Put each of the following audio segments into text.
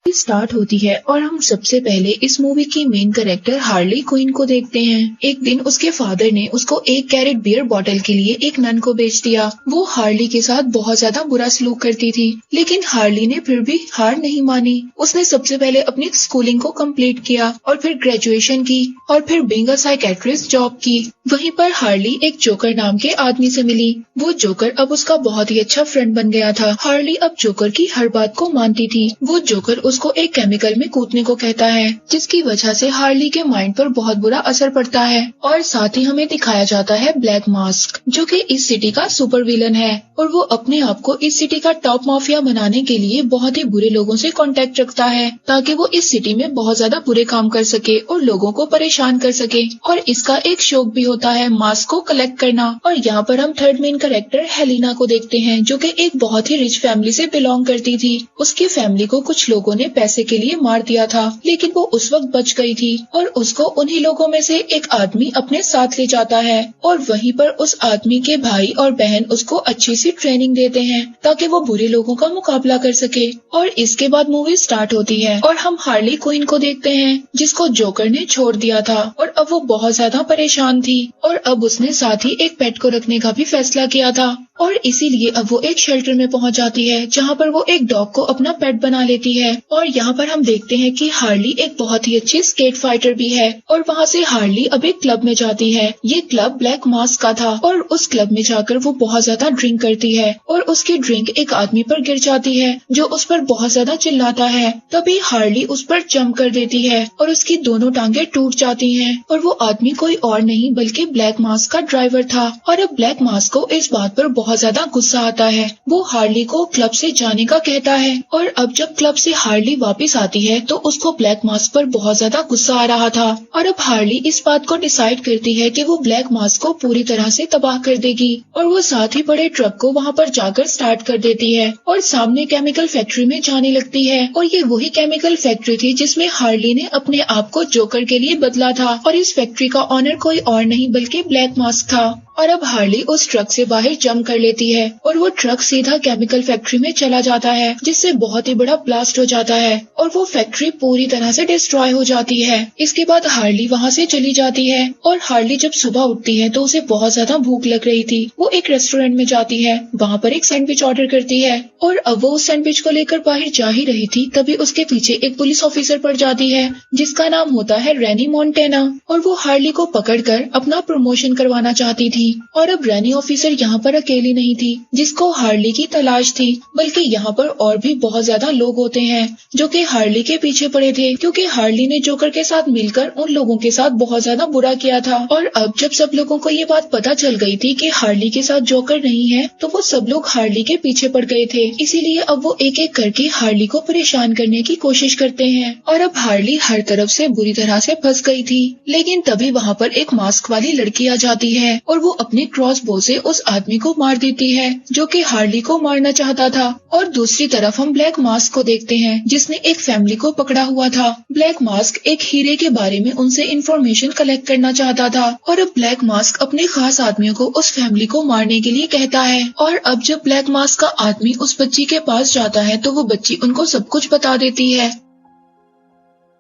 Start होती है और हम सबसे पहले इस मूवी की मेन कैरेक्टर हार्ली क्विन को देखते हैं। एक दिन उसके फादर ने उसको 1 कैरेट बियर बॉटल के लिए एक नन को बेच दिया। वो हार्ली के साथ बहुत ज्यादा बुरा सलूक करती थी, लेकिन हार्ली ने फिर भी हार नहीं मानी। उसने सबसे पहले अपनी स्कूलिंग को कंप्लीट किया और फिर ग्रेजुएशन की और फिर बीइंग अ साइकेट्रिस्ट जॉब की। वहीं पर हार्ली एक जोकर नाम के आदमी से मिली। वो जोकर अब उसका बहुत ही अच्छा फ्रेंड बन गया था। हार्ली अब जोकर की हर बात को मानती थी। वो जोकर उसको एक केमिकल में कूदने को कहता है, जिसकी वजह से हार्ली के माइंड पर बहुत बुरा असर पड़ता है। और साथ ही हमें दिखाया जाता है ब्लैक मास्क, जो कि इस सिटी का सुपर विलन है और वो अपने आप को इस सिटी का टॉप माफिया बनाने के लिए बहुत ही बुरे लोगों से कांटेक्ट रखता है, ताकि वो इस सिटी में बहुत ज्यादा बुरे काम कर सके और लोगों को परेशान कर सके। और इसका एक शौक भी होता है मास्क को कलेक्ट करना। और यहाँ पर हम थर्ड मेन कैरेक्टर हेलिना को देखते हैं, जो कि एक बहुत ही रिच फैमिली से बिलोंग करती थी। उसकी फैमिली को कुछ लोगों ने पैसे के लिए मार दिया था, लेकिन वो उस वक्त बच गई थी और उसको उन्हीं लोगों में से एक आदमी अपने साथ ले जाता है और वहीं पर उस आदमी के भाई और बहन उसको अच्छी सी ट्रेनिंग देते हैं ताकि वो बुरे लोगों का मुकाबला कर सके। और इसके बाद मूवी स्टार्ट होती है और हम हार्ली क्विन को देखते हैं, जिसको जोकर ने छोड़ दिया था और अब वो बहुत ज्यादा परेशान थी और अब उसने साथ ही एक पेट को रखने का भी फैसला किया था। और इसीलिए अब वो एक शेल्टर में पहुंच जाती है, जहाँ पर वो एक डॉग को अपना पेट बना लेती है। और यहाँ पर हम देखते हैं कि हार्ली एक बहुत ही अच्छी स्केट फाइटर भी है और वहाँ से हार्ली अब एक क्लब में जाती है। ये क्लब ब्लैक मास्क का था और उस क्लब में जाकर वो बहुत ज्यादा ड्रिंक करती है और उसकी ड्रिंक एक आदमी पर गिर जाती है, जो उस पर बहुत ज्यादा चिल्लाता है। तभी हार्ली उस पर जंप कर देती है और उसकी दोनों टांगे टूट जाती हैं और वो आदमी कोई और नहीं बल्कि ब्लैक मास्क का ड्राइवर था। और अब ब्लैक मास्क को इस बात पर बहुत ज्यादा गुस्सा आता है। वो हार्ली को क्लब से जाने का कहता है और अब जब क्लब से हार्ली वापस आती है तो उसको ब्लैक मास्क पर बहुत ज्यादा गुस्सा आ रहा था। और अब हार्ली इस बात को डिसाइड करती है कि वो ब्लैक मास्क को पूरी तरह से तबाह कर देगी और वो साथ ही बड़े ट्रक को वहाँ पर जाकर स्टार्ट कर देती है और सामने केमिकल फैक्ट्री में जाने लगती है। और ये वही केमिकल फैक्ट्री थी जिसमें हार्ली ने अपने आप को जोकर के लिए बदला था और इस फैक्ट्री का ऑनर कोई और नहीं बल्कि ब्लैक मास्क था। और अब हार्ली उस ट्रक से बाहर जंप कर लेती है और वो ट्रक सीधा केमिकल फैक्ट्री में चला जाता है, जिससे बहुत ही बड़ा ब्लास्ट हो जाता है और वो फैक्ट्री पूरी तरह से डिस्ट्रॉय हो जाती है। इसके बाद हार्ली वहाँ से चली जाती है और हार्ली जब सुबह उठती है तो उसे बहुत ज्यादा भूख लग रही थी। वो एक रेस्टोरेंट में जाती है, वहाँ पर एक सैंडविच ऑर्डर करती है और अब वो उस सैंडविच को लेकर बाहर जा ही रही थी, तभी उसके पीछे एक पुलिस ऑफिसर पड़ जाती है, जिसका नाम होता है रैनी मोंटेना। और वो हार्ली को पकड़कर अपना प्रमोशन करवाना चाहती थी। और अब रैनी ऑफिसर यहाँ पर अकेली नहीं थी जिसको हार्ली की तलाश थी, बल्कि यहाँ पर और भी बहुत ज्यादा लोग होते हैं जो कि हार्ली के पीछे पड़े थे, क्योंकि हार्ली ने जोकर के साथ मिलकर उन लोगों के साथ बहुत ज्यादा बुरा किया था। और अब जब सब लोगों को ये बात पता चल गई थी कि हार्ली के साथ जोकर नहीं है, तो वो सब लोग हार्ली के पीछे पड़ गए थे। इसीलिए अब वो एक एक करके हार्ली को परेशान करने की कोशिश करते हैं और अब हार्ली हर तरफ से बुरी तरह से फंस गई थी। लेकिन तभी वहाँ पर एक मास्क वाली लड़की आ जाती है और वो अपने क्रॉस बो से उस आदमी को मार देती है जो कि हार्ली को मारना चाहता था। और दूसरी तरफ हम ब्लैक मास्क को देखते हैं, जिसने एक फैमिली को पकड़ा हुआ था। ब्लैक मास्क एक हीरे के बारे में उनसे इंफॉर्मेशन कलेक्ट करना चाहता था और अब ब्लैक मास्क अपने खास आदमियों को उस फैमिली को मारने के लिए कहता है। और अब जब ब्लैक मास्क का आदमी उस बच्ची के पास जाता है तो वो बच्ची उनको सब कुछ बता देती है।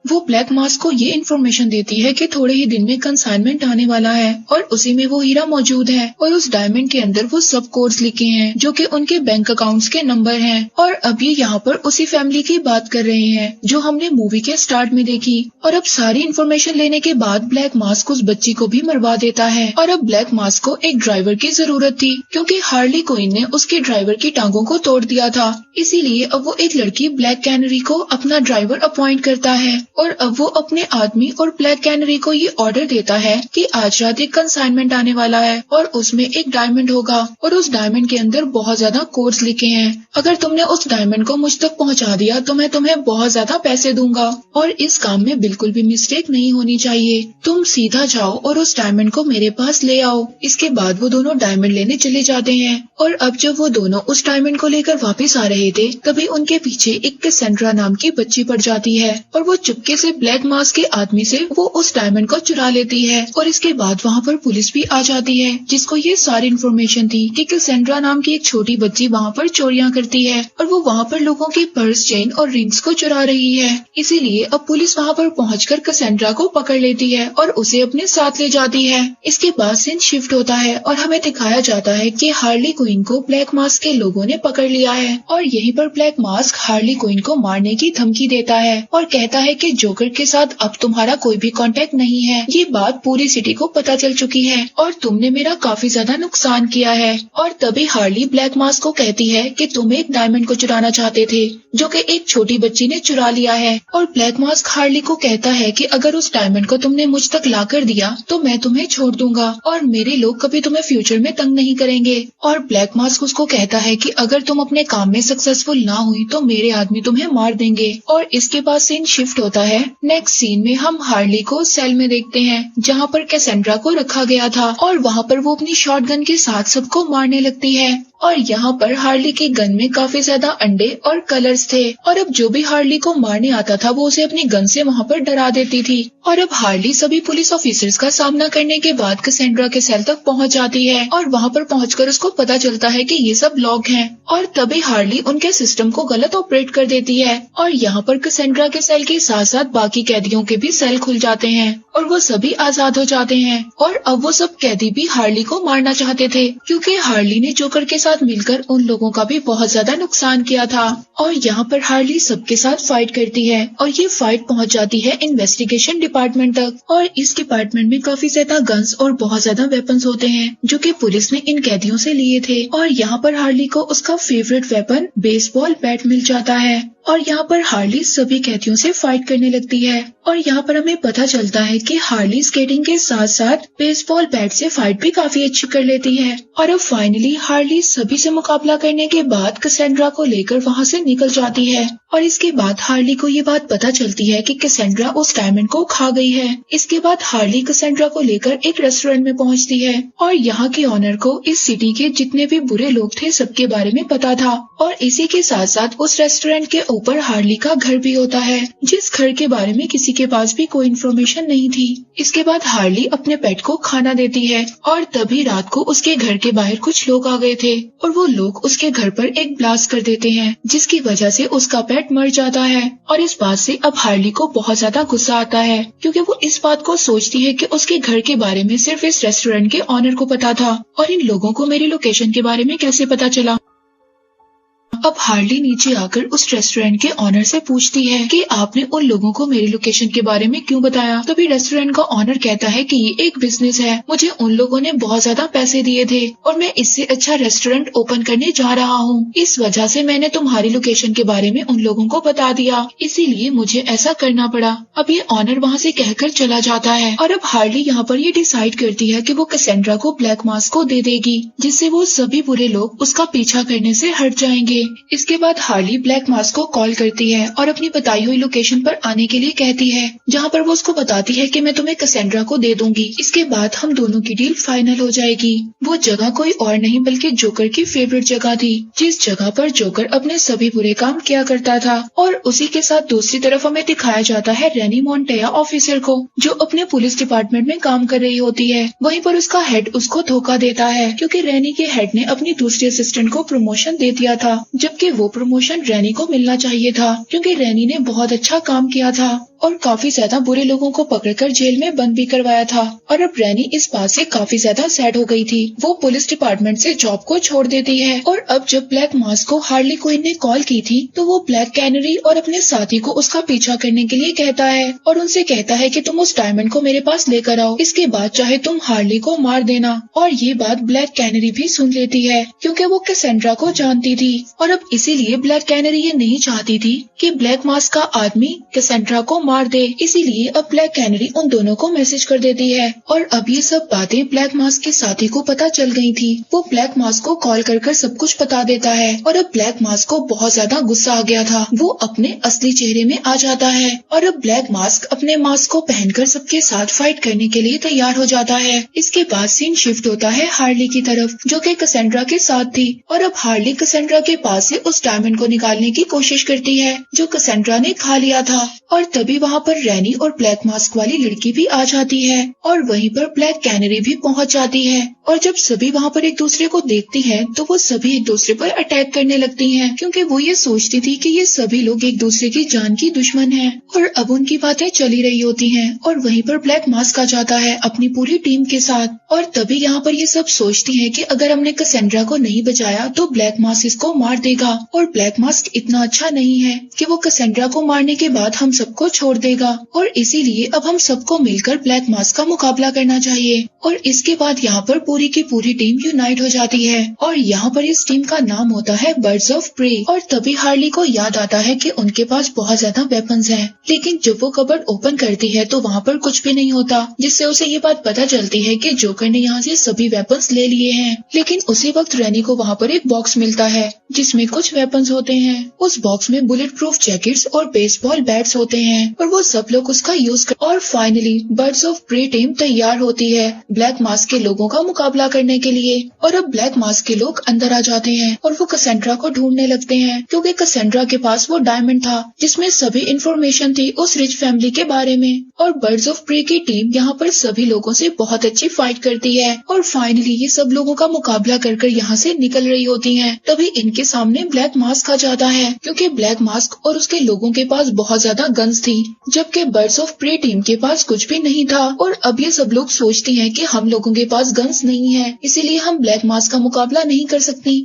वो ब्लैक मास्क को ये इन्फॉर्मेशन देती है कि थोड़े ही दिन में कंसाइनमेंट आने वाला है और उसी में वो हीरा मौजूद है और उस डायमंड के अंदर वो सब कोड्स लिखे हैं जो कि उनके बैंक अकाउंट्स के नंबर हैं। और अब ये यहाँ पर उसी फैमिली की बात कर रहे हैं जो हमने मूवी के स्टार्ट में देखी। और अब सारी इन्फॉर्मेशन लेने के बाद ब्लैक मास्क उस बच्ची को भी मरवा देता है। और अब ब्लैक मास्क को एक ड्राइवर की जरूरत थी, क्योंकि हार्ली क्विन ने उसके ड्राइवर की टांगों को तोड़ दिया था। इसीलिए अब वो एक लड़की ब्लैक कैनरी को अपना ड्राइवर अपॉइंट करता है और अब वो अपने आदमी और ब्लैक कैनरी को ये ऑर्डर देता है कि आज रात एक कंसाइनमेंट आने वाला है और उसमें एक डायमंड होगा और उस डायमंड के अंदर बहुत ज्यादा कोड्स लिखे हैं। अगर तुमने उस डायमंड को मुझ तक पहुंचा दिया तो मैं तुम्हें बहुत ज्यादा पैसे दूंगा और इस काम में बिल्कुल भी मिस्टेक नहीं होनी चाहिए। तुम सीधा जाओ और उस डायमंड को मेरे पास ले आओ। इसके बाद वो दोनों डायमंड लेने चले जाते हैं और अब जब वो दोनों उस डायमंड को लेकर वापस आ रहे थे, तभी उनके पीछे एक कैसेंड्रा नाम की बच्ची पड़ जाती है और वो चुपके से ब्लैक मास्क के आदमी से वो उस डायमंड को चुरा लेती है और इसके बाद वहाँ पर पुलिस भी आ जाती है, जिसको ये सारी इन्फॉर्मेशन थी कि कैसेंड्रा नाम की एक छोटी बच्ची वहाँ पर चोरियां करती है और वो वहाँ पर लोगों के पर्स, चेन और रिंग्स को चुरा रही है। इसीलिए अब पुलिस वहाँ पर पहुंचकर कैसेंड्रा को पकड़ लेती है और उसे अपने साथ ले जाती है। इसके बाद सीन शिफ्ट होता है और हमें दिखाया जाता है कि हार्ली क्विन को ब्लैक मास्क के लोगों ने पकड़ लिया है और यहीं पर ब्लैक मास्क हार्ली क्विन को मारने की धमकी देता है और कहता है कि जोकर के साथ अब तुम्हारा कोई भी कांटेक्ट नहीं है। ये बात पूरी सिटी को पता चल चुकी है और तुमने मेरा काफी ज्यादा नुकसान किया है। और तभी हार्ली ब्लैक मास्क को कहती है कि तुम एक डायमंड को चुराना चाहते थे जो कि एक छोटी बच्ची ने चुरा लिया है। और ब्लैक मास्क हार्ली को कहता है कि अगर उस डायमंड को तुमने मुझ तक ला कर दिया तो मैं तुम्हें छोड़ दूंगा और मेरे लोग कभी तुम्हें फ्यूचर में तंग नहीं करेंगे। और ब्लैक मास्क उसको कहता है कि अगर तुम अपने काम में सक्सेसफुल ना हुई तो मेरे आदमी तुम्हें मार देंगे। और इसके बाद सीन शिफ्ट होता है। नेक्स्ट सीन में हम हार्ली को सेल में देखते हैं जहाँ पर कैसेंड्रा को रखा गया था और वहाँ पर वो अपनी शॉटगन के साथ सबको मारने लगती है। और यहाँ पर हार्ली की गन में काफी ज्यादा अंडे और कलर्स थे और अब जो भी हार्ली को मारने आता था वो उसे अपनी गन से वहाँ पर डरा देती थी। और अब हार्ली सभी पुलिस ऑफिसर्स का सामना करने के बाद कैसेंड्रा के सेल तक पहुँच जाती है और वहाँ पर पहुँचकर उसको पता चलता है कि ये सब लोग हैं। और तभी हार्ली उनके सिस्टम को गलत ऑपरेट कर देती है और यहाँ पर कैसेंड्रा के सेल के साथ साथ बाकी कैदियों के भी सेल खुल जाते हैं और वो सभी आजाद हो जाते हैं। और अब वो सब कैदी भी हार्ली को मारना चाहते थे क्योंकि हार्ली ने जोकर के साथ मिलकर उन लोगों का भी बहुत ज्यादा नुकसान किया था। और यहाँ पर हार्ली सबके साथ फाइट करती है और ये फाइट पहुँच जाती है इन्वेस्टिगेशन डिपार्टमेंट तक। और इस डिपार्टमेंट में काफी ज्यादा गन्स और बहुत ज्यादा वेपन्स होते हैं जो कि पुलिस ने इन कैदियों से लिए थे। और यहाँ पर हार्ली को उसका फेवरेट वेपन बेसबॉल बैट मिल जाता है और यहाँ पर हार्ली सभी कैदियों से फाइट करने लगती है। और यहाँ पर हमें पता चलता है कि हार्ली स्केटिंग के साथ साथ बेसबॉल बैट से फाइट भी काफी अच्छी कर लेती है। और अब फाइनली हार्ली सभी से मुकाबला करने के बाद कैसेंड्रा को लेकर वहाँ से निकल जाती है। और इसके बाद हार्ली को ये बात पता चलती है कि कैसेंड्रा उस डायमंड को खा गई है। इसके बाद हार्ली कैसेंड्रा को लेकर एक रेस्टोरेंट में पहुँचती है और यहाँ के ऑनर को इस सिटी के जितने भी बुरे लोग थे सबके बारे में पता था। और इसी के साथ साथ उस रेस्टोरेंट के ऊपर हार्ली का घर भी होता है जिस घर के बारे में किसी के पास भी कोई इन्फॉर्मेशन नहीं थी। इसके बाद हार्ली अपने पेट को खाना देती है और तभी रात को उसके घर के बाहर कुछ लोग आ गए थे और वो लोग उसके घर पर एक ब्लास्ट कर देते हैं जिसकी वजह से उसका पेट मर जाता है। और इस बात से अब हार्ली को बहुत ज्यादा गुस्सा आता है क्योंकि वो इस बात को सोचती है कि उसके घर के बारे में सिर्फ इस रेस्टोरेंट के ऑनर को पता था और इन लोगों को मेरी लोकेशन के बारे में कैसे पता चला। अब हार्ली नीचे आकर उस रेस्टोरेंट के ऑनर से पूछती है कि आपने उन लोगों को मेरी लोकेशन के बारे में क्यों बताया। तभी रेस्टोरेंट का ऑनर कहता है कि ये एक बिजनेस है, मुझे उन लोगों ने बहुत ज्यादा पैसे दिए थे और मैं इससे अच्छा रेस्टोरेंट ओपन करने जा रहा हूँ, इस वजह से मैंने तुम्हारी लोकेशन के बारे में उन लोगों को बता दिया, इसीलिए मुझे ऐसा करना पड़ा। अब ये ऑनर वहाँ से कहकर चला जाता है और अब हार्ली यहाँ पर ये डिसाइड करती है कि वो कैसेंड्रा को ब्लैक मास्क को दे देगी जिससे वो सभी बुरे लोग उसका पीछा करने से हट जाएंगे। इसके बाद हार्ली ब्लैक मास्क को कॉल करती है और अपनी बताई हुई लोकेशन पर आने के लिए कहती है जहाँ पर वो उसको बताती है कि मैं तुम्हें कैसेंड्रा को दे दूंगी, इसके बाद हम दोनों की डील फाइनल हो जाएगी। वो जगह कोई और नहीं बल्कि जोकर की फेवरेट जगह थी जिस जगह पर जोकर अपने सभी बुरे काम किया करता था। और उसी के साथ दूसरी तरफ हमें दिखाया जाता है रेनी मोंटेया ऑफिसर को जो अपने पुलिस डिपार्टमेंट में काम कर रही होती है। वहीं पर उसका हेड उसको धोखा देता है क्योंकि रेनी के हेड ने अपनी दूसरी असिस्टेंट को प्रमोशन दे दिया था जबकि वो प्रमोशन रेनी को मिलना चाहिए था क्योंकि रेनी ने बहुत अच्छा काम किया था और काफी ज्यादा बुरे लोगों को पकड़कर जेल में बंद भी करवाया था। और अब रेनी इस बात से काफी ज्यादा सैड हो गई थी। वो पुलिस डिपार्टमेंट से जॉब को छोड़ देती है। और अब जब ब्लैक मास्क को हार्ली क्विन ने कॉल की थी तो वो ब्लैक कैनरी और अपने साथी को उसका पीछा करने के लिए कहता है और उनसे कहता है कि तुम उस डायमंड को मेरे पास लेकर आओ, इसके बाद चाहे तुम हार्ली को मार देना। और ये बात ब्लैक कैनरी भी सुन लेती है क्योंकि वो कैसेंड्रा को जानती थी और अब इसीलिए ब्लैक कैनरी ये नहीं चाहती थी कि ब्लैक मास्क का आदमी कैसेंड्रा को मार दे, इसीलिए अब ब्लैक कैनरी उन दोनों को मैसेज कर देती है। और अब ये सब बातें ब्लैक मास्क के साथी को पता चल गई थी। वो ब्लैक मास्क को कॉल कर सब कुछ बता देता है और अब ब्लैक मास्क को बहुत ज्यादा गुस्सा आ गया था। वो अपने असली चेहरे में आ जाता है और अब ब्लैक मास्क अपने मास्क को पहनकर सबके साथ फाइट करने के लिए तैयार हो जाता है। इसके बाद सीन शिफ्ट होता है हार्ली की तरफ जो कि कैसेंड्रा के साथ थी और अब हार्ली कैसेंड्रा के पास से उस डायमंड को निकालने की कोशिश करती है जो कैसेंड्रा ने खा लिया था। और तभी तभी वहाँ पर रैनी और ब्लैक मास्क वाली लड़की भी आ जाती है और वहीं पर ब्लैक कैनरी भी पहुँच जाती है। और जब सभी वहाँ पर एक दूसरे को देखती हैं तो वो सभी एक दूसरे पर अटैक करने लगती हैं, क्योंकि वो ये सोचती थी कि ये सभी लोग एक दूसरे की जान की दुश्मन हैं। और अब उनकी बातें चली रही होती हैं और वहीं पर ब्लैक मास्क आ जाता है अपनी पूरी टीम के साथ। और तभी यहाँ पर ये सब सोचती हैं कि अगर हमने कैसेंड्रा को नहीं बचाया तो ब्लैक मास्क इसको मार देगा, और ब्लैक मास्क इतना अच्छा नहीं है कि वो कैसेंड्रा को मारने के बाद हम सबको छोड़ देगा, और इसीलिए अब हम सबको मिलकर ब्लैक मास्क का मुकाबला करना चाहिए। और इसके बाद यहाँ पर पूरी की पूरी टीम यूनाइट हो जाती है और यहाँ पर इस टीम का नाम होता है बर्ड्स ऑफ प्रे। और तभी हार्ली को याद आता है कि उनके पास बहुत ज्यादा वेपन्स हैं, लेकिन जब वो कबर्ड ओपन करती है तो वहाँ पर कुछ भी नहीं होता, जिससे उसे ये बात पता चलती है कि जोकर ने यहाँ से सभी वेपन्स ले लिए हैं। लेकिन उसी वक्त रैनी को वहाँ पर एक बॉक्स मिलता है जिसमें कुछ वेपन्स होते हैं। उस बॉक्स में बुलेट प्रूफ जैकेट्स और बेसबॉल बैट्स होते हैं और वो सब लोग उसका यूज कर। और finally birds of prey team तैयार होती है ब्लैक मास्क के लोगों का मुकाबला करने के लिए। और अब ब्लैक मास्क के लोग अंदर आ जाते हैं और वो कैसेंड्रा को ढूंढने लगते हैं, क्योंकि कैसेंड्रा के पास वो डायमंड था जिसमें सभी इंफॉर्मेशन थी उस रिच फैमिली के बारे में। और बर्ड्स ऑफ प्रे की टीम यहाँ पर सभी लोगों से बहुत अच्छी फाइट करती है और फाइनली ये सब लोगों का मुकाबला कर कर यहाँ से निकल रही होती हैं। तभी इनके सामने ब्लैक मास्क आ जाता है, क्योंकि ब्लैक मास्क और उसके लोगों के पास बहुत ज्यादा गन्स थी, जबकि बर्ड्स ऑफ प्रे टीम के पास कुछ भी नहीं था। और अब ये सब लोग सोचते हैं कि हम लोगों के पास गन्स नहीं है, इसीलिए हम ब्लैक मास्क का मुकाबला नहीं कर सकती।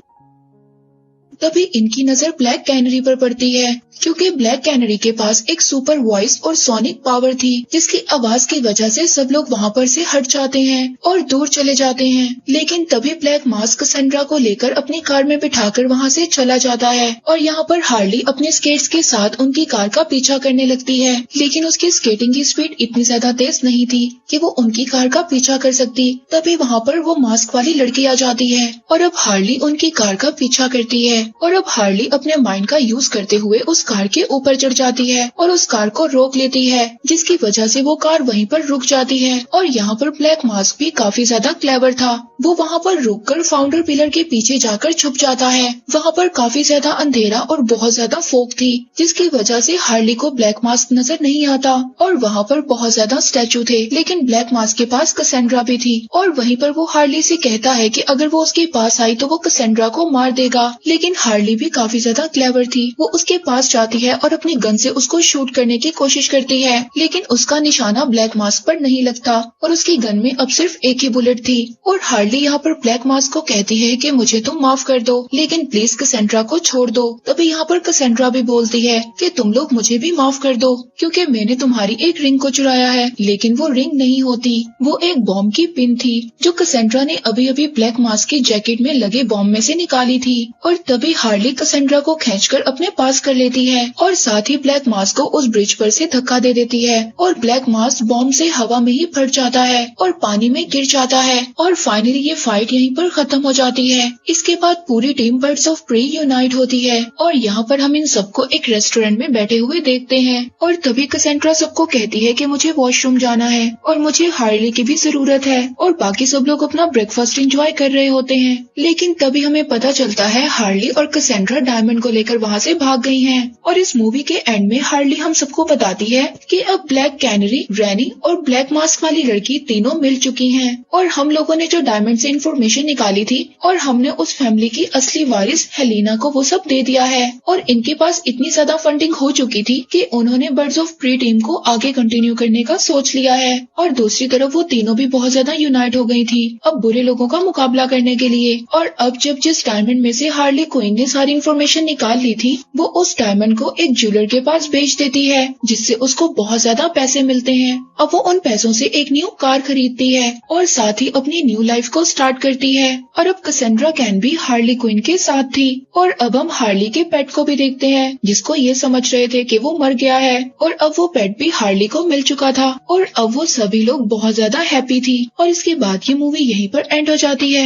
तभी इनकी नजर ब्लैक कैनरी पर पड़ती है, क्योंकि ब्लैक कैनरी के पास एक सुपर वॉइस और सोनिक पावर थी, जिसकी आवाज की वजह से सब लोग वहाँ पर से हट जाते हैं और दूर चले जाते हैं। लेकिन तभी ब्लैक मास्क कैसेंड्रा को लेकर अपनी कार में बिठाकर वहाँ से चला जाता है और यहाँ पर हार्ली अपने स्केट्स के साथ उनकी कार का पीछा करने लगती है, लेकिन उसकी स्केटिंग की स्पीड इतनी ज्यादा तेज नहीं थी कि वो उनकी कार का पीछा कर सकती। तभी वहाँ पर वो मास्क वाली लड़की आ जाती है और अब हार्ली उनकी कार का पीछा करती है। और अब हार्ली अपने माइंड का यूज करते हुए उस कार के ऊपर चढ़ जाती है और उस कार को रोक लेती है, जिसकी वजह से वो कार वहीं पर रुक जाती है। और यहाँ पर ब्लैक मास्क भी काफी ज्यादा क्लेवर था, वो वहाँ पर रुककर फाउंडर पिलर के पीछे जाकर छुप जाता है। वहाँ पर काफी ज्यादा अंधेरा और बहुत ज्यादा फोग थी, जिसकी वजह से हार्ली को ब्लैक मास्क नजर नहीं आता। और वहाँ पर बहुत ज्यादा स्टैचू थे, लेकिन ब्लैक मास्क के पास कैसेंड्रा भी थी। और वहीं पर वो हार्ली से कहता है कि अगर वो उसके पास आई तो वो कैसेंड्रा को मार देगा, लेकिन हार्ली भी काफी ज्यादा क्लेवर थी। वो उसके पास जाती है और अपनी गन से उसको शूट करने की कोशिश करती है, लेकिन उसका निशाना ब्लैक मास्क पर नहीं लगता और उसकी गन में अब सिर्फ एक ही बुलेट थी। और हार्ली यहाँ पर ब्लैक मास्क को कहती है कि मुझे तुम माफ कर दो, लेकिन प्लीज कैसेंड्रा को छोड़ दो। तभी यहाँ पर कैसेंड्रा भी बोलती है कि तुम लोग मुझे भी माफ कर दो, क्योंकि मैंने तुम्हारी एक रिंग को चुराया है, लेकिन वो रिंग नहीं होती, वो एक बॉम्ब की पिन थी जो कैसेंड्रा ने अभी अभी ब्लैक मास्क की जैकेट में लगे बॉम्ब में से निकाली थी। और तभी हार्ली कैसेंड्रा को खींचकर अपने पास कर लेती है और साथ ही ब्लैक मास्क को उस ब्रिज पर से धक्का दे देती है और ब्लैक मास्क बॉम्ब से हवा में ही फट जाता है और पानी में गिर जाता है। और फाइनली ये फाइट यहीं पर खत्म हो जाती है। इसके बाद पूरी team birds of prey unite होती है और यहाँ पर हम इन सबको एक रेस्टोरेंट में बैठे हुए देखते हैं। और तभी कैसेंड्रा सबको कहती है कि मुझे वॉशरूम जाना है और मुझे हार्ली की भी जरूरत है, और बाकी सब लोग अपना ब्रेकफास्ट एंजॉय कर रहे होते हैं। लेकिन तभी हमें पता चलता है हार्ली और कैसेंड्रा डायमंड को लेकर वहाँ से भाग गई हैं। और इस मूवी के एंड में हार्ली हम सबको बताती है कि अब ब्लैक कैनरी, रैनी और ब्लैक मास्क वाली लड़की तीनों मिल चुकी हैं और हम लोगों ने जो डायमंड से इन्फॉर्मेशन निकाली थी और हमने उस फैमिली की असली वारिस हेलिना को वो सब दे दिया है। और इनके पास इतनी ज्यादा फंडिंग हो चुकी थी कि उन्होंने बर्ड्स ऑफ प्रे टीम को आगे कंटिन्यू करने का सोच लिया है। और दूसरी तरफ वो तीनों भी बहुत ज्यादा यूनाइट हो गई थी अब बुरे लोगों का मुकाबला करने के लिए। और अब जब जिस डायमंड में से हार्ली क्विन ने सारी इन्फॉर्मेशन निकाल ली थी, वो उस डायमंड को एक ज्वेलर के पास बेच देती है, जिससे उसको बहुत ज्यादा पैसे मिलते हैं। अब वो उन पैसों से एक न्यू कार खरीदती है और साथ ही अपनी न्यू लाइफ को स्टार्ट करती है। और अब कैसेंड्रा कैन भी हार्ली क्विन के साथ थी। और अब हम हार्ली के पेट को भी देखते हैं, जिसको ये समझ रहे थे कि वो मर गया है, और अब वो पेट भी हार्ली को मिल चुका था और अब वो सभी लोग बहुत ज्यादा हैप्पी थी। और इसके बाद ये मूवी यहीं पर एंड हो जाती है।